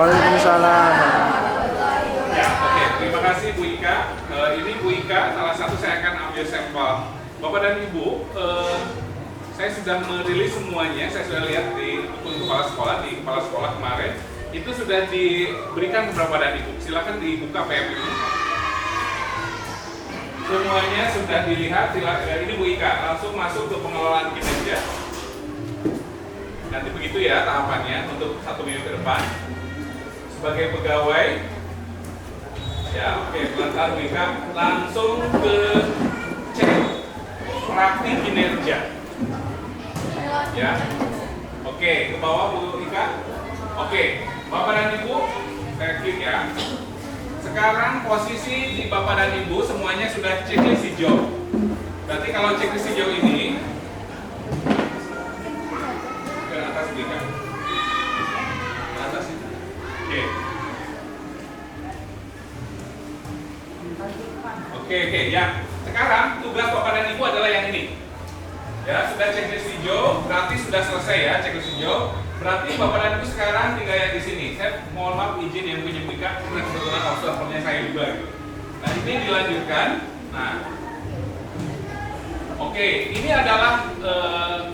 Waalaikumsalam. Ya, oke. Terima kasih Bu Ika. Ini Bu Ika, salah satu saya akan ambil sampel. Bapak dan Ibu, saya sudah merilis semuanya. Saya sudah lihat di akun kepala sekolah, di kepala sekolah kemarin. Itu sudah diberikan ke Bapak dan Ibu. Silakan dibuka PM ini. Semuanya sudah dilihat. Ini Bu Ika, langsung masuk ke pengelolaan kinerja. Nanti begitu ya tahapannya untuk 1 minggu ke depan. Sebagai pegawai, ya oke, pelan-pelan Bu Ika, langsung ke cek praktik kinerja. Ya, oke, ke bawah Bu Ika. Oke, Bapak dan Ibu, saya klik ya. Sekarang posisi di Bapak dan Ibu semuanya sudah checklist hijau. Berarti kalau checklist hijau ini ke atas Bu Ika. Ke atas itu. Oke. Oke, ya. Sekarang tugas Bapak dan Ibu adalah yang ini. Ya, sudah checklist hijau, berarti sudah selesai ya checklist hijau. Berarti Bapak dan Ibu sekarang tinggal yang di sini. Saya mohon maaf izin yang punya Bu Ika, karena kebetulan observernya saya juga gitu. Nah, ini dilanjutkan. Nah, oke, ini adalah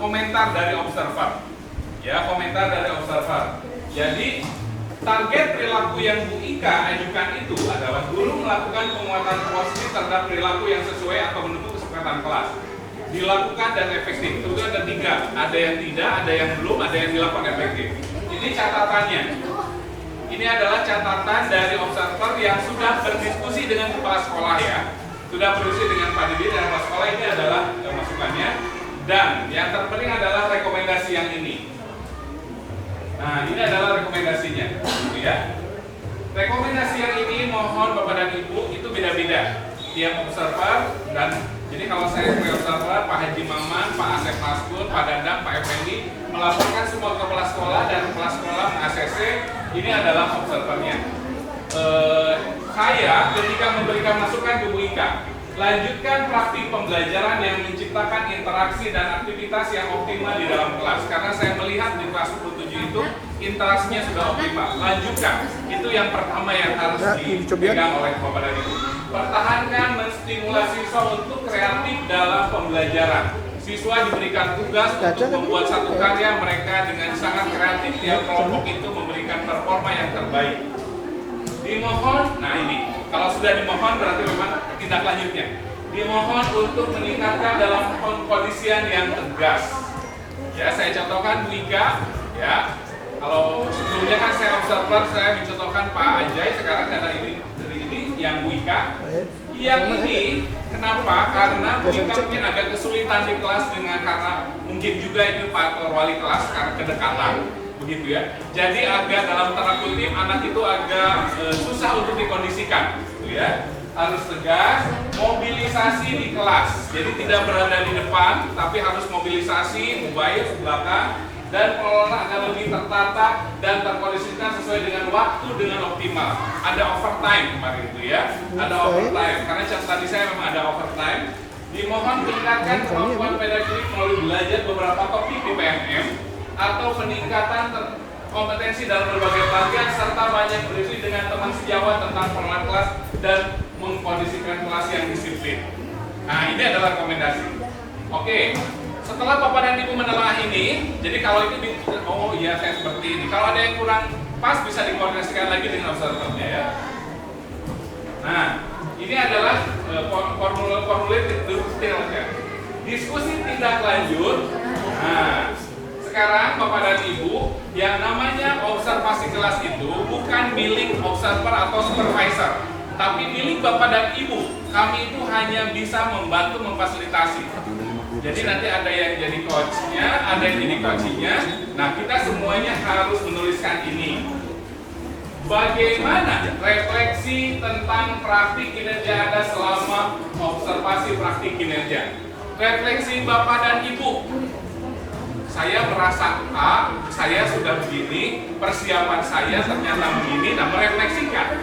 komentar dari observer. Ya, komentar dari observer. Jadi target perilaku yang Bu Ika ajukan itu adalah guru melakukan penguatan positif terhadap perilaku yang sesuai atau mendukung kesepakatan kelas. Dilakukan dan efektif. Itu ada 3. Ada yang tidak, ada yang belum, ada yang dilakukan efektif. Ini catatannya. Ini adalah catatan dari observer yang sudah berdiskusi dengan kepala sekolah ya. Sudah berdiskusi dengan Pak Didi dan kepala sekolah. Ini adalah masukannya. Dan yang terpenting adalah rekomendasi yang ini. Nah, ini adalah rekomendasinya, gitu ya. Rekomendasi yang ini mohon Bapak dan Ibu itu beda-beda. Tiap observer dan jadi kalau saya sebagai observer, Pak Haji Maman, Pak Asep Maskun, Pak Dadang, Pak Effendi melaporkan semua kepala sekolah dan kepala sekolah meng-ACC, ini adalah observernya. Saya ketika memberikan masukan ke Bu Ika, lanjutkan praktik pembelajaran yang menciptakan interaksi dan aktivitas yang optimal di dalam kelas. Karena saya melihat di kelas 27 itu interaksinya sudah optimal. Lanjutkan, itu yang pertama yang harus dipegang oleh Bapak dan Ibu. Pertahankan menstimulasi siswa untuk kreatif dalam pembelajaran. Siswa diberikan tugas untuk membuat satu karya, mereka dengan sangat kreatif, tiap kelompok itu memberikan performa yang terbaik. Dimohon, nah ini, kalau sudah dimohon berarti memang tindak lanjutnya. Dimohon untuk meningkatkan dalam kondisian yang tegas. Ya, saya contohkan Bu Ika, ya. Kalau sebelumnya kan saya observer, saya mencontohkan Pak Ajay, sekarang karena ini yang Bu Ika. Yang ini kenapa? Karena Bu Ika mungkin agak kesulitan di kelas karena mungkin juga itu Pak Wali kelas karena kedekatan, begitu ya. Jadi agak dalam tanda kutip anak itu agak susah untuk dikondisikan, gitu ya. Harus tegas, mobilisasi di kelas. Jadi tidak berada di depan, tapi harus mobilisasi, mobile ke belakang. Dan pengelola akan lebih tertata dan terkondisikan sesuai dengan waktu dengan optimal. Ada overtime kemarin itu ya, ada overtime. Karena tadi saya memang ada overtime. Dimohon meningkatkan kemampuan pedagogik melalui belajar beberapa topik di PMM atau peningkatan kompetensi dalam berbagai bagian serta banyak berdiskusi dengan teman sejawat tentang pengelolaan kelas dan mengkondisikan kelas yang disiplin. Nah, ini adalah rekomendasi. Oke. Setelah Bapak dan Ibu menelaah ini, jadi kalau itu oh iya saya seperti ini. Kalau ada yang kurang pas bisa dikoordinasikan lagi dengan observernya ya. Nah, ini adalah formulir detail ya. Diskusi tindak lanjut. Nah, sekarang Bapak dan Ibu, yang namanya observasi kelas itu bukan milik observer atau supervisor, tapi milik Bapak dan Ibu. Kami itu hanya bisa membantu memfasilitasi. Jadi nanti ada yang jadi coachnya, ada yang jadi coachingnya. Nah, kita semuanya harus menuliskan ini. Bagaimana refleksi tentang praktik kinerja Anda selama observasi praktik kinerja? Refleksi Bapak dan Ibu. Saya merasa saya sudah begini, persiapan saya ternyata begini. Nah, merefleksikan.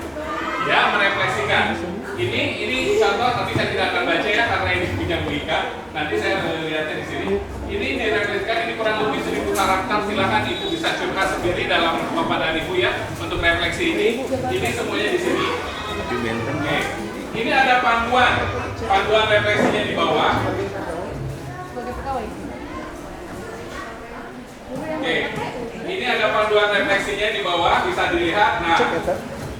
Ya, merefleksikan. Ini contoh, tapi saya tidak akan baca ya karena ini punya Bu Ika. Nanti saya lihatnya di sini. Ini direfleksikan, ini kurang lebih 1000 karakter. Silakan Ibu bisa curhat sendiri dalam Bapak dan Ibu ya untuk refleksi ini. Ini semuanya di sini. Oke. Ini ada panduan refleksinya di bawah. Oke. Ini ada panduan refleksinya di bawah, bisa dilihat. Nah,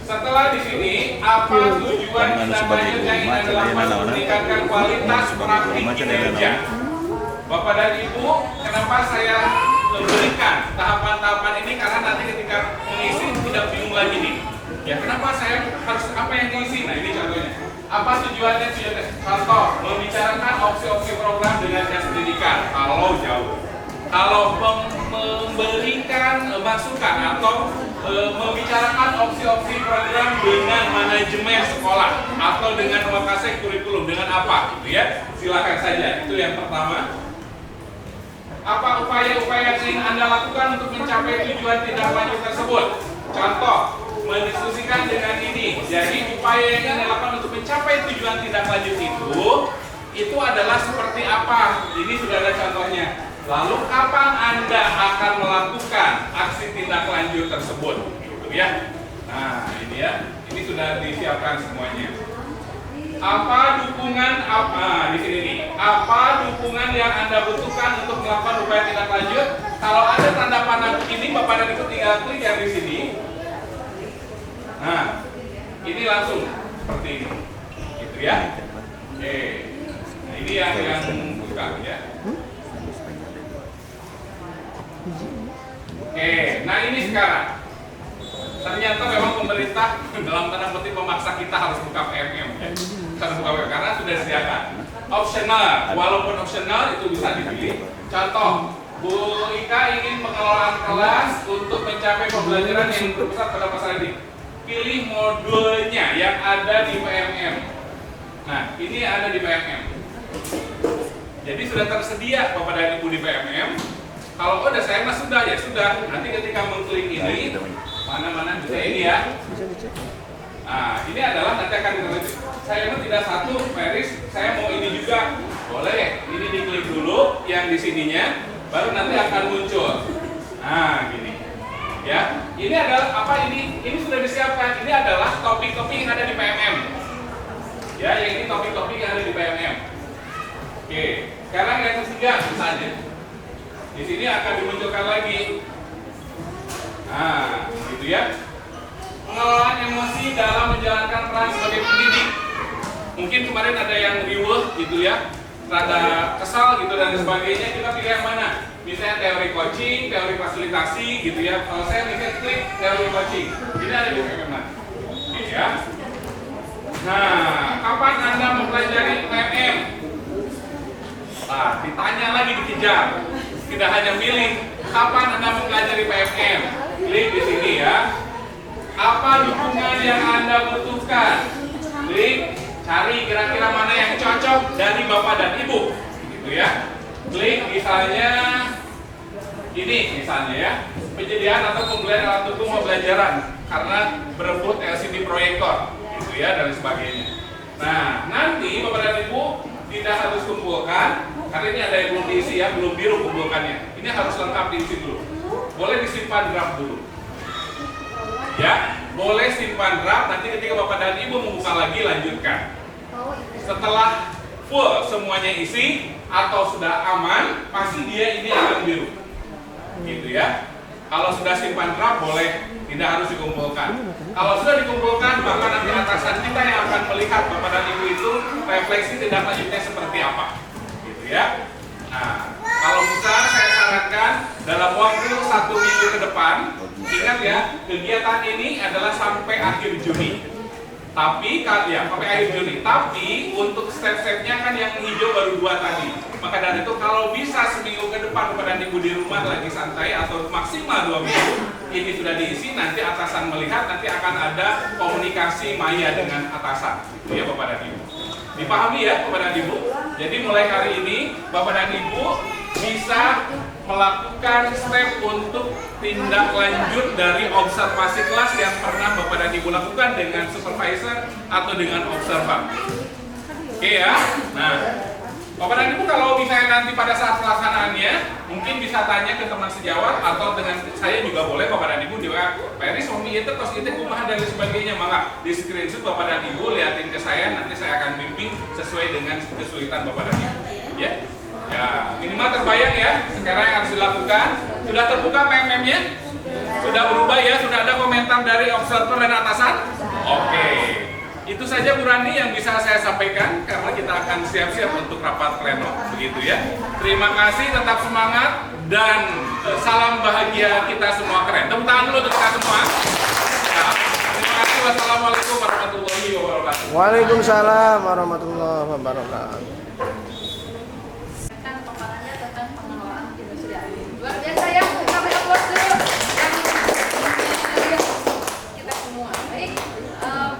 setelah di sini, apa tujuan tindak lanjut yang ingin Anda lakukan meningkatkan kualitas praktik kinerja? Bapak dan Ibu, kenapa saya memberikan tahapan-tahapan ini? Karena nanti ketika mengisi tidak bingung lagi nih. Ya, kenapa saya harus apa yang diisi? Nah, ini contohnya. Apa tujuannya? Contoh, membicarakan opsi-opsi program dengan dinas pendidikan. Kalau jauh. Kalau memberikan masukan atau membicarakan opsi-opsi program dengan manajemen sekolah atau dengan mengasih kurikulum dengan apa gitu ya, silakan saja. Itu yang pertama. Apa upaya-upaya yang ingin Anda lakukan untuk mencapai tujuan tindak lanjut tersebut? Contoh, mendiskusikan dengan ini. Jadi upaya yang ingin Anda lakukan untuk mencapai tujuan tindak lanjut itu adalah seperti apa? Ini sudah ada contohnya. Lalu kapan Anda akan melakukan aksi tindak lanjut tersebut? Gitu ya. Nah, ini ya. Ini sudah disiapkan semuanya. Apa dukungan di sini nih? Apa dukungan yang Anda butuhkan untuk melakukan upaya tindak lanjut? Kalau ada tanda panah ini, Bapak dan Ibu tinggal klik yang di sini. Nah, ini langsung seperti ini. Gitu ya. Oke. Nah, ini yang buka ya. Oke, nah ini sekarang ternyata memang pemerintah dalam tanda petik memaksa kita harus buka PMM ya. Harus buka PMM karena sudah disediakan optional, walaupun optional itu bisa dipilih. Contoh, Bu Ika ingin pengelolaan kelas untuk mencapai pembelajaran yang berpusat pada masalah ini. Pilih modulnya yang ada di PMM. Nah, ini ada di PMM. Jadi sudah tersedia Bapak dan Ibu di PMM. Kalau udah saya mas sudah ya sudah. Nanti ketika mengklik ini mana bisa ini ya. Nah ini adalah nanti akan saya itu tidak satu Paris, saya mau ini juga boleh. Ini diklik dulu yang di sininya, baru nanti akan muncul. Nah gini ya. Ini adalah apa ini? Ini sudah disiapkan. Ini adalah topik-topik yang ada di PMM. Ya, yang ini topik-topik yang ada di PMM. Oke, sekarang yang ketiga misalnya. Di sini akan dimunculkan lagi. Nah, gitu ya. Pengelolaan emosi dalam menjalankan peran sebagai pendidik. Mungkin kemarin ada yang riweuh gitu ya, rada kesal gitu dan sebagainya. Kita pilih yang mana? Misalnya teori coaching, teori fasilitasi gitu ya. Kalau saya misalnya klik teori coaching, ini ada di PMM. Ya. Nah, kapan Anda mempelajari PMM? Nah, ditanya lagi, dikejar. Tidak hanya milih kapan Anda mempelajari PMM. Klik di sini ya. Apa dukungan yang Anda butuhkan? Klik, cari kira-kira mana yang cocok dari Bapak dan Ibu. Gitu ya. Klik misalnya ini misalnya ya. Penyediaan atau pembelian alat dukung pembelajaran karena berebut LCD proyektor gitu ya dan sebagainya. Nah, nanti Bapak dan Ibu tidak harus kumpulkan karena ini ada yang belum diisi ya, belum biru kumpulkannya. Ini harus lengkap diisi dulu. Boleh disimpan draft dulu. Ya, boleh simpan draft. Nanti ketika Bapak dan Ibu membuka lagi, lanjutkan. Setelah full semuanya isi atau sudah aman, pasti dia ini akan biru. Gitu ya. Kalau sudah simpan draft boleh, tidak harus dikumpulkan. Kalau sudah dikumpulkan, maka nanti atasan kita yang akan melihat Bapak dan Ibu itu refleksi tindak lanjutnya seperti apa. Gitu ya. Nah, kalau bisa saya sarankan dalam waktu 1 minggu ke depan, ingat ya, kegiatan ini adalah sampai akhir Juni. Tapi ya sampai akhir Juni. Tapi untuk step-stepnya kan yang hijau baru 2 tadi. Maka dari itu kalau bisa seminggu ke depan Bapak dan Ibu di rumah lagi santai atau maksimal 2 minggu ini sudah diisi, nanti atasan melihat, nanti akan ada komunikasi maya dengan atasan. Itu ya Bapak dan Ibu. Dipahami ya Bapak dan Ibu. Jadi mulai hari ini Bapak dan Ibu bisa melakukan step untuk tindak lanjut dari observasi kelas yang pernah Bapak dan Ibu lakukan dengan supervisor atau dengan observer. Oke ya. Nah, Bapak dan Ibu kalau misalnya nanti pada saat pelaksanaannya mungkin bisa tanya ke teman sejawat atau dengan saya juga boleh Bapak dan Ibu juga Pak Eri suami itu kos itu kumaha dan sebagainya, maka di screenshot Bapak dan Ibu liatin ke saya, nanti saya akan bimbing sesuai dengan kesulitan Bapak dan Ibu ya. Ya, minimal terbayang ya sekarang yang harus dilakukan. Sudah terbuka PMM-nya? Sudah berubah ya? Sudah ada komentar dari observer dan atasan? Oke. Itu saja Bu Rani yang bisa saya sampaikan karena kita akan siap-siap untuk rapat pleno begitu ya. Terima kasih, tetap semangat dan salam bahagia kita semua keren. Tepuk tangan dulu untuk kita semua. Ya, terima kasih. Wassalamualaikum warahmatullahi wabarakatuh. Waalaikumsalam warahmatullahi wabarakatuh. Paparannya tentang pengelolaan industri. Luar biasa ya, kami upload dulu yang kita semua. Baik,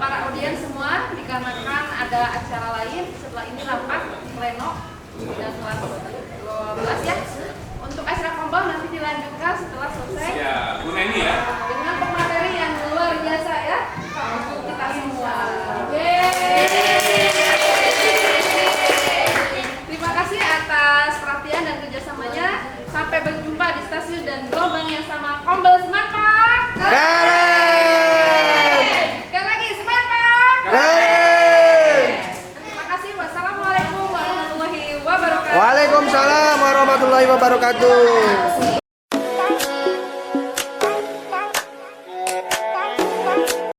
para audiens semua, dikarenakan ada acara lain setelah ini rapat pleno dan kelas 12 ya. Untuk acara kombal nanti dilanjutkan setelah selesai. Ya, Bu Neni ya. Dengan pemateri yang luar biasa ya untuk kita semua. Yeay. Terima kasih atas perhatian dan kerjasamanya. Sampai berjumpa di stasiun dan gelombang yang sama. Kombel semangat Pak. Keren. Sekali lagi semangat Pak. Keren. Terima kasih. Wassalamualaikum warahmatullahi wabarakatuh. Waalaikumsalam warahmatullahi wabarakatuh.